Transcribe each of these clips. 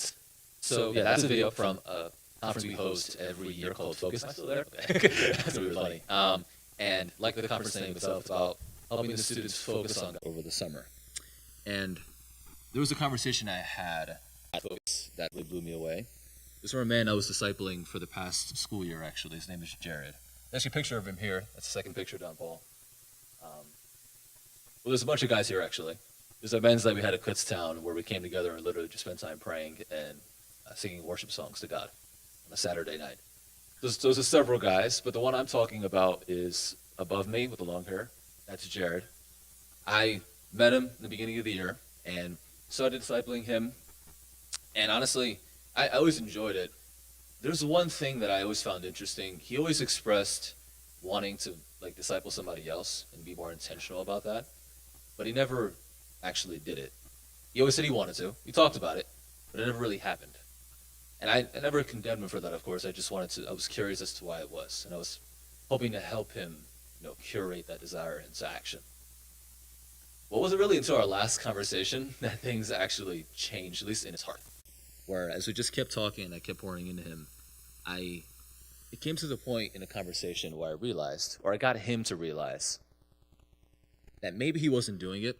Right. So yeah, that's a video from a conference we host every year called Focus. Am I still there? Okay. That's really funny. And like the conference name itself, it's about helping the students focus on God over the summer. And there was a conversation I had at Focus that really blew me away. It was from a man I was discipling for the past school year, actually. His name is Jared. There's a picture of him here. That's the second picture down, Paul. Well, there's a bunch of guys here, actually. There's a men's night we had at Kutztown where we came together and literally just spent time praying and singing worship songs to God on a Saturday night. Those are several guys, but the one I'm talking about is above me with the long hair. That's Jared. I met him in the beginning of the year and started discipling him. And honestly, I always enjoyed it. There's one thing that I always found interesting. He always expressed wanting to disciple somebody else and be more intentional about that, but he never actually did it. He always said he wanted to. We talked about it, but it never really happened. And I never condemned him for that, of course. I was curious as to why it was, and I was hoping to help him, curate that desire into action. Well, it wasn't really until our last conversation that things actually changed, at least in his heart. Where as we just kept talking and I kept pouring into him, it came to the point in a conversation where I got him to realize that maybe he wasn't doing it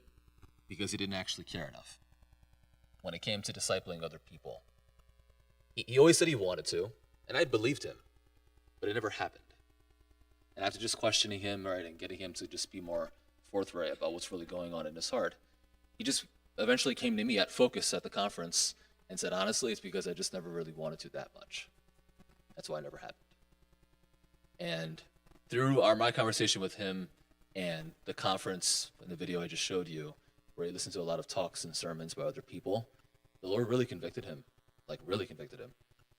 because he didn't actually care enough when it came to discipling other people. He always said he wanted to, and I believed him, but it never happened. And after just questioning him, right, and getting him to just be more forthright about what's really going on in his heart, he just eventually came to me at Focus at the conference and said, honestly, it's because I just never really wanted to that much. That's why it never happened. And through my conversation with him and the conference and the video I just showed you, where he listened to a lot of talks and sermons by other people, the Lord really convicted him,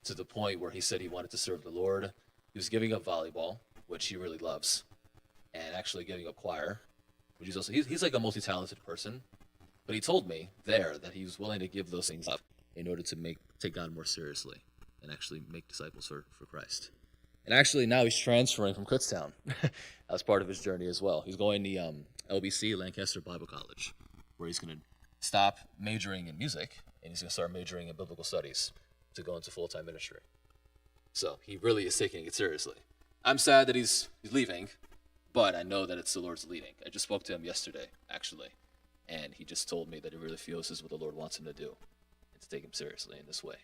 to the point where he said he wanted to serve the Lord. He was giving up volleyball, which he really loves, and actually giving up choir, which he's also, he's like a multi-talented person, but he told me there that he was willing to give those things up in order to take God more seriously and actually make disciples for Christ. And actually now he's transferring from Kutztown as part of his journey as well. He's going to LBC, Lancaster Bible College, where he's going to stop majoring in music and he's going to start majoring in biblical studies to go into full-time ministry. So he really is taking it seriously. I'm sad that he's leaving, but I know that it's the Lord's leading. I just spoke to him yesterday, actually, and he just told me that he really feels this is what the Lord wants him to do, and to take him seriously in this way.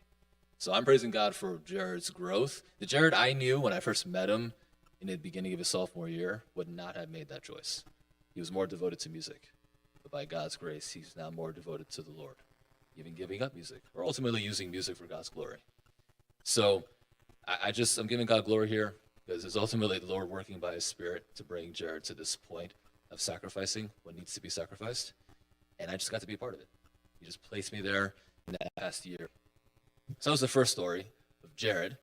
So I'm praising God for Jared's growth. The Jared I knew when I first met him in the beginning of his sophomore year would not have made that choice. He was more devoted to music. But by God's grace, he's now more devoted to the Lord, even giving up music, or ultimately using music for God's glory. So I'm giving God glory here, because it's ultimately the Lord working by his Spirit to bring Jared to this point of sacrificing what needs to be sacrificed. And I just got to be a part of it. He just placed me there in that past year. So that was the first story of Jared.